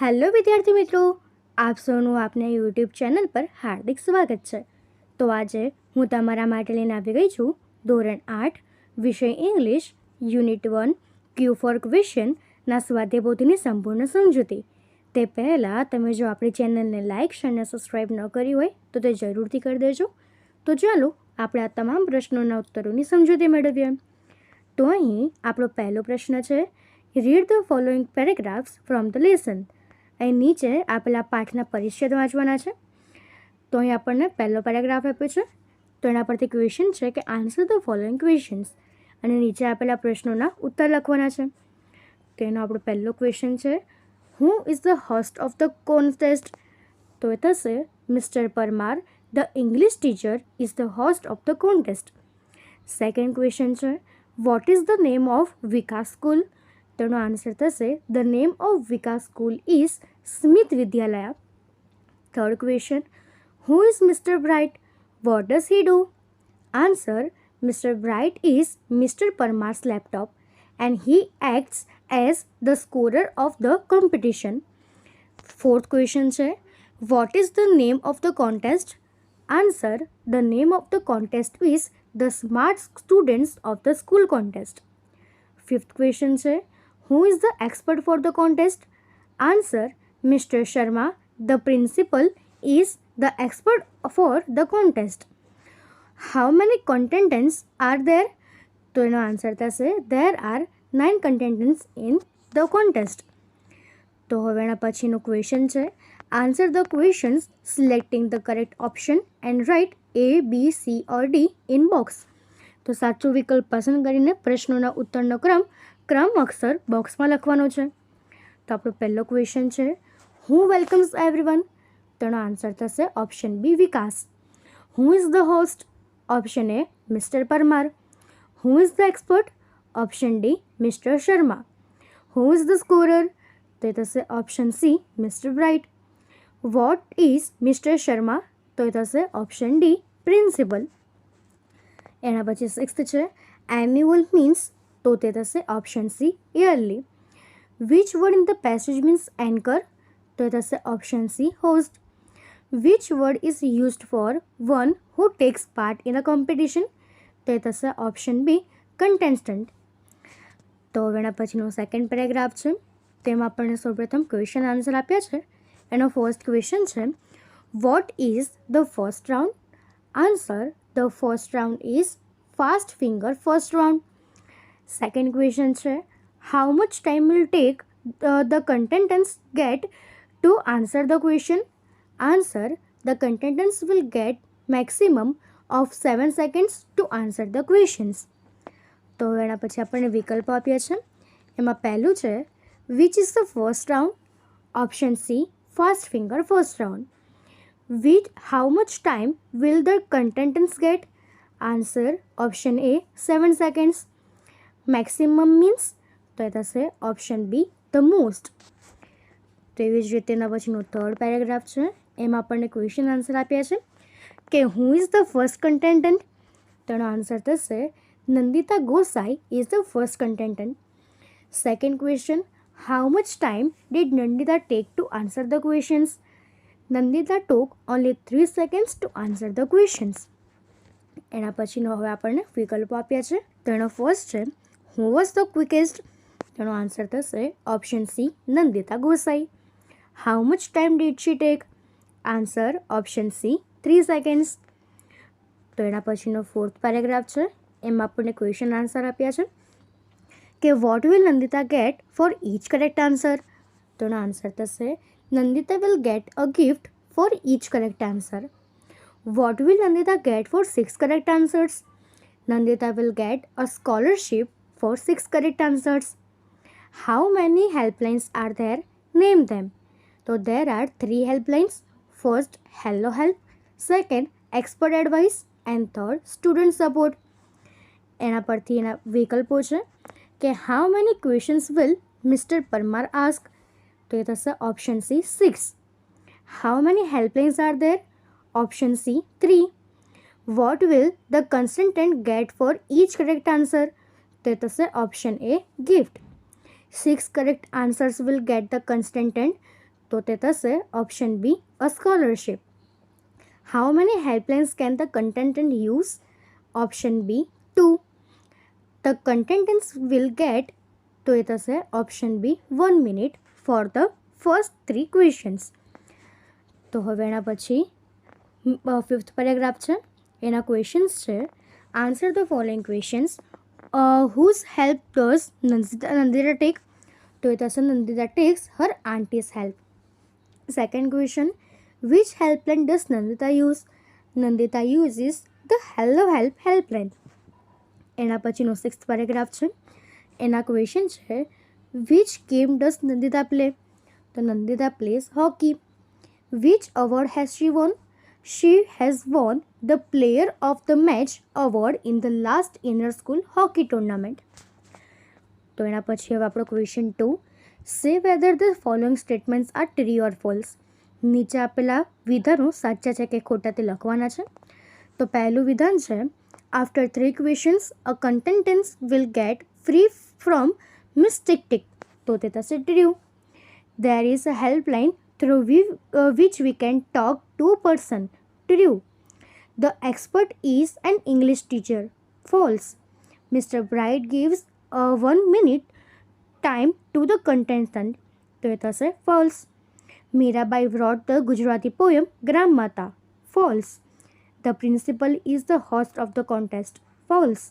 Hello વિદ્યાર્થી મિત્રો, આપ સૌનું આપના યુટ્યુબ ચેનલ પર હાર્દિક સ્વાગત છે. તો આજે હું તમારા માટે લઈને આવી ગઈ છું ધોરણ 8 વિષય ઇંગ્લિશ યુનિટ 1 ક્યુ ફોર ક્વેશ્ચનના સ્વાધ્યાયપોથીની સંપૂર્ણ સમજૂતી. તે પહેલાં તમે જો આપણી ચેનલને લાઇક અને સબસ્ક્રાઈબ ન કરી હોય તો તે જરૂરથી કરી દેજો. તો ચાલો આપણે આ તમામ પ્રશ્નોના ઉત્તરોની સમજૂતી મેળવીએ. તો અહીં આપણો પહેલો પ્રશ્ન છે, read the following paragraphs from the lesson. અહીં નીચે આપેલા પાઠના પરિચ્છેદ વાંચવાના છે. તો અહીં આપણને પહેલો પેરેગ્રાફ આપ્યો છે, તો એના પરથી ક્વેશ્ચન છે કે આન્સર ધ ફોલોઈંગ ક્વેશ્ચન્સ, અને નીચે આપેલા પ્રશ્નોના ઉત્તર લખવાના છે. તો એનો આપણો પહેલો ક્વેશ્ચન છે, who is the host of the contest? તો એ થશે mister Parmar, the English teacher is the host of the contest. Second question છે, what is the name of Vikas school? તેનો આન્સર થશે the name of Vikas school is Smit Vidyalaya. Third question, who is mister bright? What does he do? Answer, mister bright is mister Parmar's laptop and he acts as the scorer of the competition. Fourth question છે, what is the name of the contest? Answer, the name of the contest is the smart students of the school contest. Fifth question છે, who is the expert for the contest? Answer, Mr. Sharma, the principal, is the expert for the contest. How many contestants are there? તો એનો answer થશે there are 9 contestants in the contest. તો હવે એના પછીનો question છે, answer the questions selecting the correct option and write A, B, C or D in box. તો સાચો વિકલ્પ પસંદ કરીને પ્રશ્નોના ઉત્તરનો ક્રમ અક્ષર બોક્સમાં લખવાનો છે. તો આપણો પહેલો ક્વેશ્ચન છે, હુ વેલકમ્સ એવરીવન? તેનો આન્સર થશે option B Vikas. Who is the host? Option A mister Parmar. Who is the expert? Option D mister Sharma. Who is the scorer? તો એ થશે option C mister bright. What is mister Sharma? તો એ થશે option D principal. એના પછી sixth છે, annual means? તો તે થશે option C yearly. Which word in the passage means anchor? તો એ થશે option C host. Which word is used four one who tax part in a competition? તો એ થશે ઓપ્શન બી કન્ટેસ્ટન્ટ. તો હવે એના પછીનો સેકન્ડ પેરેગ્રાફ છે, તેમાં આપણને સૌપ્રથમ ક્વેશ્ચન આન્સર આપ્યા છે. એનો ફર્સ્ટ ક્વેશ્ચન છે, what is the first round? Answer, the first round is fast finger first round. Second question છે, how much time will take the contestants get to answer the question? Answer, the contestants will get maximum of 7 seconds to answer the questions. તો એના પછી આપણને વિકલ્પો આપ્યા છે. એમાં પહેલું છે, which is the first round? Option C fast finger first round. With how much time will the contestants get? Answer, option A 7 seconds. Maximum means? તો એ થશે ઓપ્શન બી ધ મોસ્ટ. તો એવી જ રીતે એના પછીનો થર્ડ પેરેગ્રાફ છે, એમાં આપણને ક્વેશ્ચન આન્સર આપ્યા છે કે who is the first contestant? તેનો આન્સર થશે Nandita Gosai is the first contestant. Second question, how much time did Nandita take to answer the questions? Nandita took only 3 seconds to answer the questions. એના પછીનો હવે આપણને વિકલ્પો આપ્યા છે. તો એનો ફર્સ્ટ છે, હુ વોઝ ધ ક્વિકેસ્ટ? તેનો આન્સર થશે option C Nandita Gosai. How much time did she take? Answer, option C 3 seconds. તો એના પછીનો ફોર્થ પેરેગ્રાફ છે, એમાં આપણને ક્વેશ્ચન આન્સર આપ્યા છે કે what will Nandita get for each correct answer? તો એનો આન્સર થશે Nandita will get a gift for each correct answer. What will Nandita get for 6 correct answers? Nandita will get a scholarship for 6 correct answers. How many helplines are there? Name them. So there are 3 helplines. First, Hello Help. Second, Expert Advice. And third, Student Support. એના પરથી એના વિકલ્પો છે કે how many questions will mister Parmar ask? તો એ થશે option C 6. How many helplines are there? Option C 3. What will the consultant get for each correct answer? તે થશે option A gift. 6 correct answers will get the contestant તો તે થશે option B a scholarship. How many helplines can the contestant use? Option B 2. The contestants will get, તો એ થશે option B 1 minute for the first 3 questions. તો હવે એના પછી 5th પેરેગ્રાફ છે, એના ક્વેશ્ચન્સ છે answer the following questions. Whose help does Nandita take? તો એ થશે Nandita takes her aunty's help. Second question, which helpline does Nandita use? Nandita uses the hello help helpline. એના પછીનો 6th પેરેગ્રાફ છે, એના ક્વેશ્ચન છે which game does Nandita play? તો Nandita plays hockey. Which award has she won? She has won the Player of the Match award in the last inter-school hockey tournament. તો એના પછી હવે આપણો question 2, say whether the following statements are true or false. નીચે આપેલા વિધાનો સાચા છે કે ખોટા તે લખવાના છે. તો પહેલું વિધાન છે after 3 questions a કન્ટેન્ટન્સ will get free from mistake tick. તો તે થશે true. There is a helpline through which we can talk to a person. True. The expert is an English teacher. False. Mr. Bright gives a 1 minute time to the contestant. તો એ થશે false. Mirabai wrote the Gujarati poem Gram Mata. False. The principal is the host of the contest. False.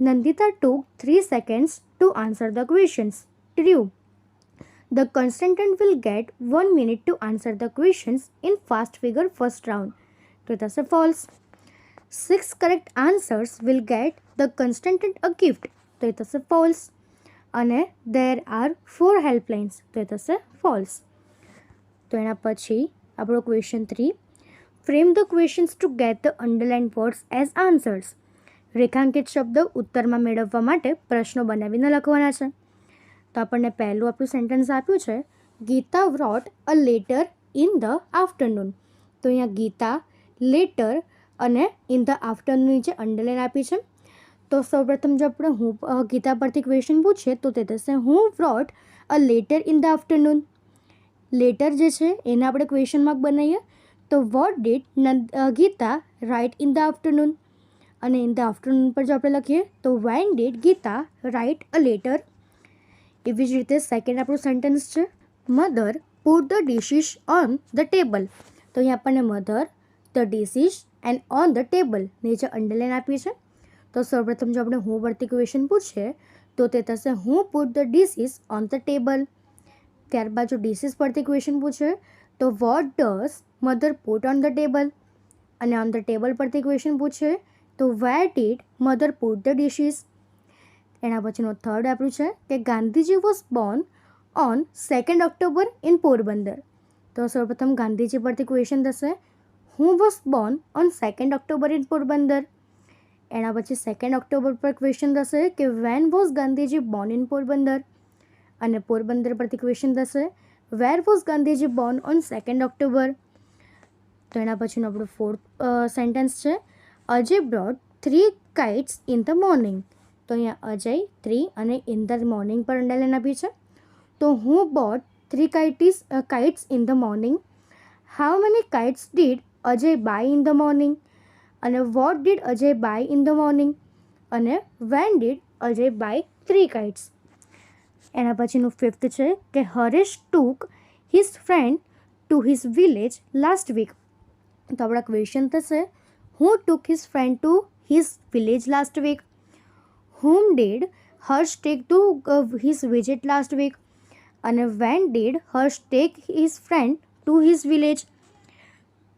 Nandita took 3 seconds to answer the questions. True. The contestant will get 1 minute to answer the questions in fast figure first round. તો એ થશે false. 6 correct answers will get the contestant a gift. તો એ થશે false. અને there are 4 helplines. તો એ થશે false. તો એના પછી આપણો question 3, frame the questions to get the underline words as answers. રેખાંકિત શબ્દ ઉત્તરમાં મેળવવા માટે પ્રશ્નો બનાવીને લખવાના છે. તો આપણને પહેલું આપણું સેન્ટેન્સ આપ્યું છે Gita wrote a letter in the afternoon. તો અહીંયા ગીતા, લેટર અને ઇન ધ આફ્ટરનૂન નીચે અંડરલાઇન આપી છે. તો સૌપ્રથમ જો આપણે હું ગીતા પરથી ક્વેશ્ચન પૂછીએ તો તે થશે હું wrote a letter in the afternoon. Letter જે છે એને આપણે ક્વેશ્ચન માર્ક બનાવીએ તો what did Gita write in the afternoon. અને ઇન ધ આફ્ટરનૂન પર જો આપણે લખીએ તો when did Gita write a letter. એવી જ રીતે સેકન્ડ આપણું સેન્ટેન્સ છે mother put the dishes on the table. તો અહીંયા આપણને mother, the dishes and on the table નીચે અંડરલાઇન આપી છે. તો સૌપ્રથમ જો આપણે હું પરથી ક્વેશ્ચન પૂછીએ તો તે થશે હું put the dishes on the table. ત્યારબાદ જો ડિશિસ પરથી ક્વેશ્ચન પૂછે તો what does mother put on the table. અને ઓન ધ ટેબલ પરથી ક્વેશ્ચન પૂછે તો where did mother put the dishes. એના પછીનો થર્ડ આપણું છે કે Gandhiji was Born on 2 October in Porbandar. તો સૌપ્રથમ ગાંધીજી પરથી ક્વેશ્ચન થશે who was Born on 2 October in Porbandar. એના પછી 2 ઓક્ટોબર પર ક્વેશ્ચન થશે કે when was Gandhiji born in Porbandar. અને પોરબંદર પરથી ક્વેશ્ચન થશે where was Gandhiji born on 2 October. તો એના પછીનો આપણું 4th સેન્ટેન્સ છે Ajay brought 3 kites in the morning. તો અહીંયા અજય 3 અને ઇન ધ મોર્નિંગ પર અંડરલાઇન આપી છે. તો હું bought 3 kites in the morning. How many kites did Ajay buy in the morning. અને what did Ajay buy in the morning. અને when did Ajay buy 3 kites. એના પછીનું 5th છે કે Haresh took his friend to his village last week. તો આપણા question થશે who took his friend to his village last week. whom did Harsh take to his visit last week. અને when did Harsh take his friend to his village.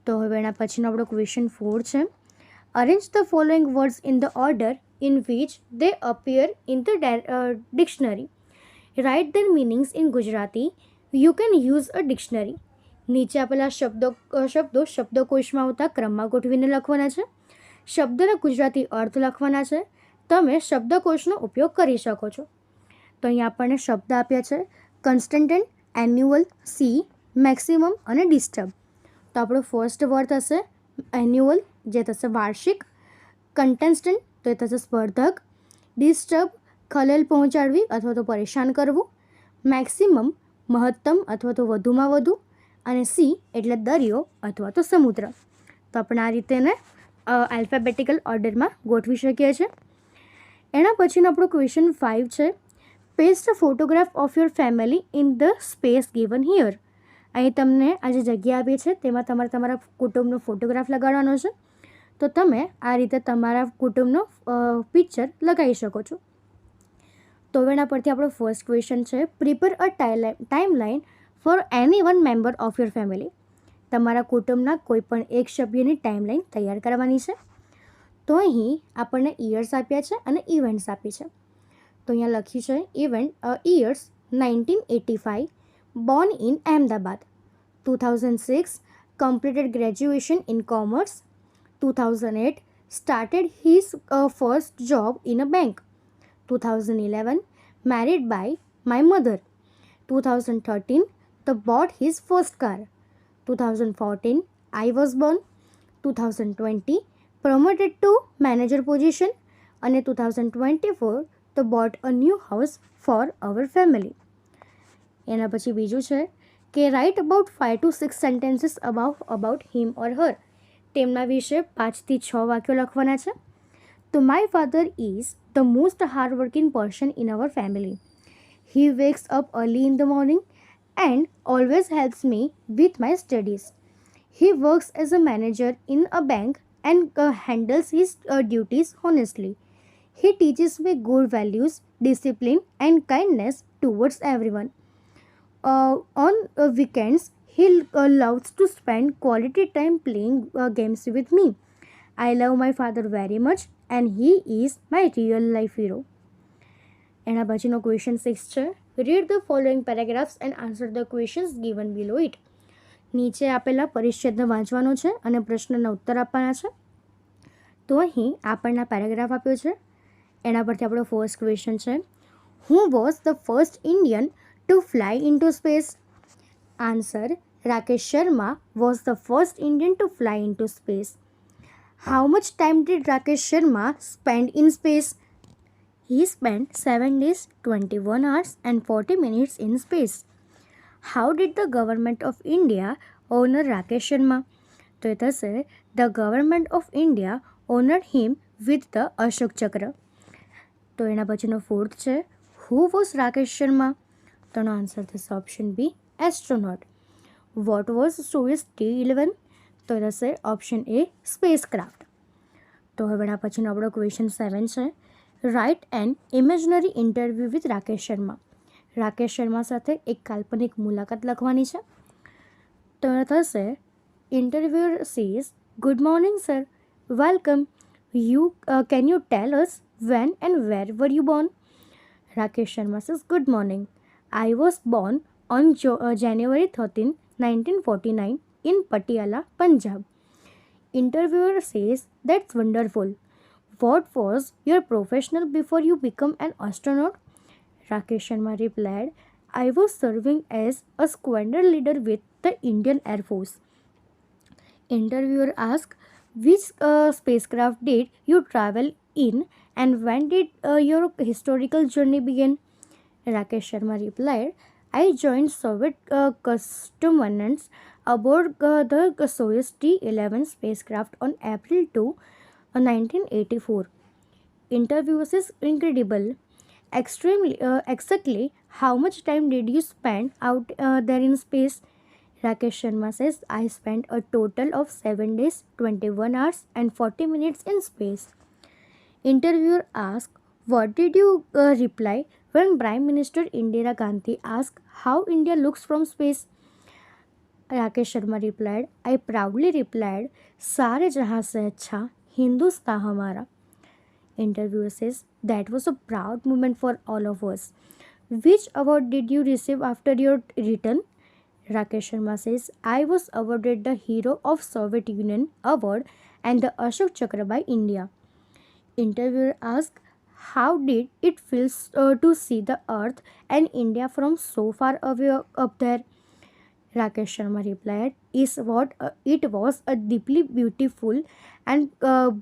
તો હવે એના પછીનો આપણો question 4 છે arrange the following words in the order in which they appear in the dictionary. Write their meanings in Gujarati. You can use a dictionary. નીચે આપેલા શબ્દો શબ્દકોશમાં આવતા ક્રમમાં ગોઠવીને લખવાના છે. શબ્દના ગુજરાતી અર્થ લખવાના છે. તમે શબ્દકોશનો ઉપયોગ કરી શકો છો. તો અહીંયા આપણને શબ્દ આપ્યા છે કન્સ્ટન્ટેન્ટ, એન્યુઅલ, સી, મેક્સિમમ અને ડિસ્ટર્બ. તો આપણો ફર્સ્ટ વર્ડ થશે એન્યુઅલ જે થશે વાર્ષિક. કન્ટેસ્ટન્ટ તો એ થશે સ્પર્ધક. ડિસ્ટર્બ ખલેલ પહોંચાડવી અથવા તો પરેશાન કરવું. મેક્સિમમ મહત્તમ અથવા તો વધુમાં વધુ, અને સી એટલે દરિયો અથવા તો સમુદ્ર. તો આપણે આ રીતે એને આલ્ફાબેટિકલ ઓર્ડરમાં ગોઠવી શકીએ છીએ. એના પછીનો આપણો ક્વેશ્ચન 5 છે, paste a photograph of your family in the space given here. અહીં તમને આ જે જગ્યા આપી છે તેમાં તમારા કુટુંબનો ફોટોગ્રાફ લગાડવાનો છે. તો તમે આ રીતે તમારા કુટુંબનો પિક્ચર લગાવી શકો છો. તો એના પરથી આપણો ફર્સ્ટ ક્વેશ્ચન છે, prepare a timeline for any one member of your family. તમારા કુટુંબના કોઈ પણ એક સભ્યની ટાઈમલાઈન તૈયાર કરવાની છે. તો અહીં આપણને ઇયર્સ આપ્યા છે અને ઇવેન્ટ્સ આપી છે. તો અહીંયા લખ્યું છે years 1985, born in Ahmedabad. 2006, completed graduation in commerce. 2008, started his first job in a bank. 2011, married by my mother. 2013, bought his first car. 2014, I was born. 2020, promoted to manager position. અને 2024, bought a new house for our family. એના પછી બીજું છે કે write about 5 to 6 sentences about him or her. તેમના વિશે 5 થી 6 વાક્યો લખવાના છે. તો my father is the most hard working person in our family. He wakes up early in the morning and always helps me with my studies. He works as a manager in a bank and handles his duties honestly. He teaches me good values, discipline, and kindness towards everyone. On weekends, he loves to spend quality time playing games with me. I love my father very much, and he is my real life hero. એના પછીનો question 6 છે, read the following paragraphs and answer the questions given below it. નીચે આપેલા પરિચ્છેદને વાંચવાનો છે અને પ્રશ્નના ઉત્તર આપવાના છે. તો અહીં આપણને પેરેગ્રાફ આપ્યો છે. એના પરથી આપણો ફર્સ્ટ ક્વેશ્ચન છે, who was the first Indian two fly into space. Answer, Rakesh Sharma was the first Indian two fly into space. How much time did Rakesh Sharma spend in space? He spent 7 days, 21 hours and 40 minutes in space. How did the government of India honor Rakesh Sharma? તો એ થશે, the government of India honored him with the Ashok Chakra. તો એના પછીનો fourth છે, who was Rakesh Sharma? તો એનો answer થશે option B, astronaut. What was Soyuz T11? તો થશે ઓપ્શન એ, સ્પેસ ક્રાફ્ટ. તો હવે એના પછીનો આપણો ક્વેશ્ચન 7 છે, write an imaginary interview with Rakesh Sharma. Rakesh Sharma સાથે એક કાલ્પનિક મુલાકાત લખવાની છે. તો એ થશે, interviewer says, good morning sir, welcome. Can you tell us when and where were you born? Rakesh Sharma says, good morning. I was born on January 13, 1949 in Patiala, Punjab. Interviewer says, that's wonderful. What was your profession before you became an astronaut? Rakesh Sharma replied, I was serving as a squadron leader with the Indian Air Force. Interviewer asked, which spacecraft did you travel in and when did your historical journey begin? Rakesh Sharma replied, I joined Soviet cosmonauts aboard the Soyuz T11 spacecraft on April 2, 1984. Interviewer says, incredible. Extremely, exactly how much time did you spend out there in space? Rakesh Sharma says, I spent a total of 7 days, 21 hours and 40 minutes in space. Interviewer asked, what did you reply when Prime Minister Indira Gandhi asked how India looks from space? Rakesh Sharma replied, I proudly replied, सारे जहाँ से अच्छा हिंदुस्तान हमारा. Interviewer says, that was a proud moment for all of us. Which award did you receive after your return? Rakesh Sharma says, I was awarded the Hero of Soviet Union award and the Ashok Chakra by India. Interviewer asked, how did it feel to see the earth and India from so far away up there? Rakesh Sharma replied, it was a deeply beautiful and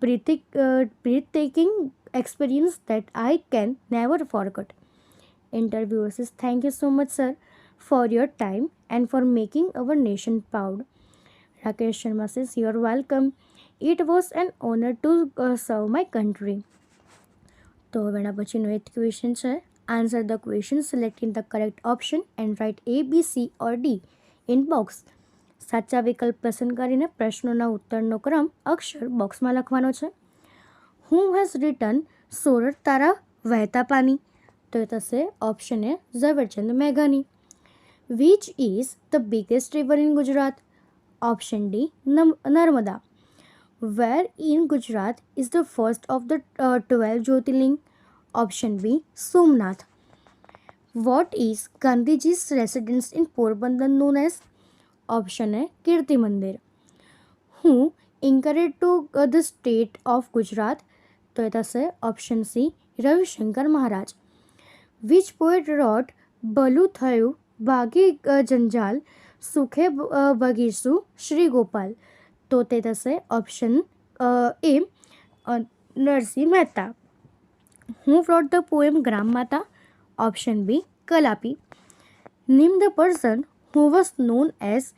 breathtaking experience that I can never forget. Interviewer says, thank you so much, sir, for your time and for making our nation proud. Rakesh Sharma says, "You're welcome. It was an honor to serve my country." તો હવે એના પછીનો 8th question છે, answer the question selecting the correct option and write A, B, C or D in box. સાચા વિકલ્પ પસંદ કરીને પ્રશ્નોના ઉત્તરનો ક્રમ અક્ષર બોક્સમાં લખવાનો છે. હુ હેઝ રિટન સોરઠ તારા વહેતા પાણી? તો એ થશે ઓપ્શન એ ઝવેરચંદ મેઘાની. Which is the biggest river in Gujarat? Option D Narmada. Where in Gujarat is the first of the 12 jyotirlinga? Option B Somnath. What is ગાંધીજી's residence in Porbandar known as? Option A Kirti Mandir. Who incurred to the state of Gujarat? તો એ થશે option C Ravishankar Maharaj. Which poet wrote ભલું થયું ભાગી જંજાલ સુખે ભગીશું શ્રી ગોપાલ? તો તે થશે option A Narsinh Mehta. Who wrote the poem Gram Mata? Option B Kalapi. Name the person who was known as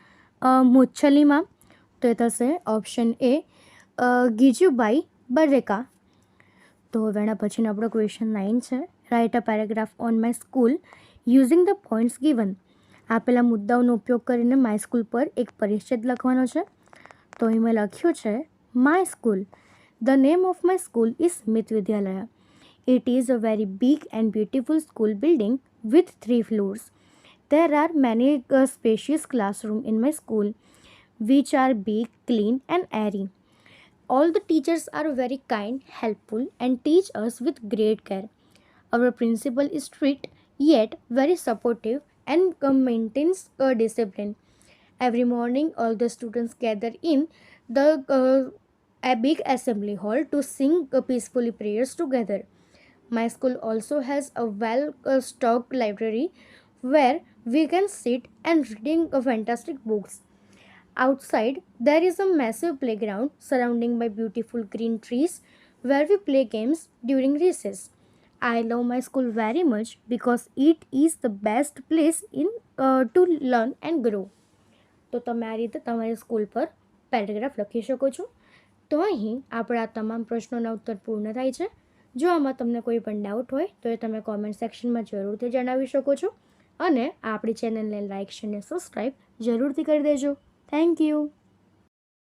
મુચ્છલીમા? તો એ થશે ઓપ્શન એ ગીજુબાઈ બરેકા. તો હવે એના પછીનો આપણો ક્વેશ્ચન 9 છે, write a paragraph on my school using the points given. આપેલા મુદ્દાઓનો ઉપયોગ કરીને માય સ્કૂલ પર એક પરિચ્છેદ લખવાનો છે. તો અહીં મેં લખ્યું છે, my school. The name of my school is Smit Vidyalaya. It is a very big and beautiful school building with 3 floors. There are many spacious classrooms in my school, which are big, clean and airy. All the teachers are very kind, helpful and teach us with great care. Our principal is strict yet very supportive and maintains discipline. Every morning all the students gather in the a big assembly hall to sing peacefully prayers together. My school also has a well-stocked library where we can sit and reading fantastic books. Outside, there is a massive playground surrounding by beautiful green trees where we play games during recess. I love my school very much because it is the best place to learn and grow. તો તમે આ રીતે તમારી school પર paragraph લખી શકો છો. તો અહીં આપણા તમામ પ્રશ્નોના ઉત્તર પૂર્ણ થાય છે. જો આમાં તમને કોઈ પણ ડાઉટ હોય તો એ તમે કોમેન્ટ સેક્શનમાં જરૂરથી જણાવી શકો છો અને આપણી ચેનલને લાઇક, શેર અને સબસ્ક્રાઈબ જરૂરથી કરી દેજો. Thank you.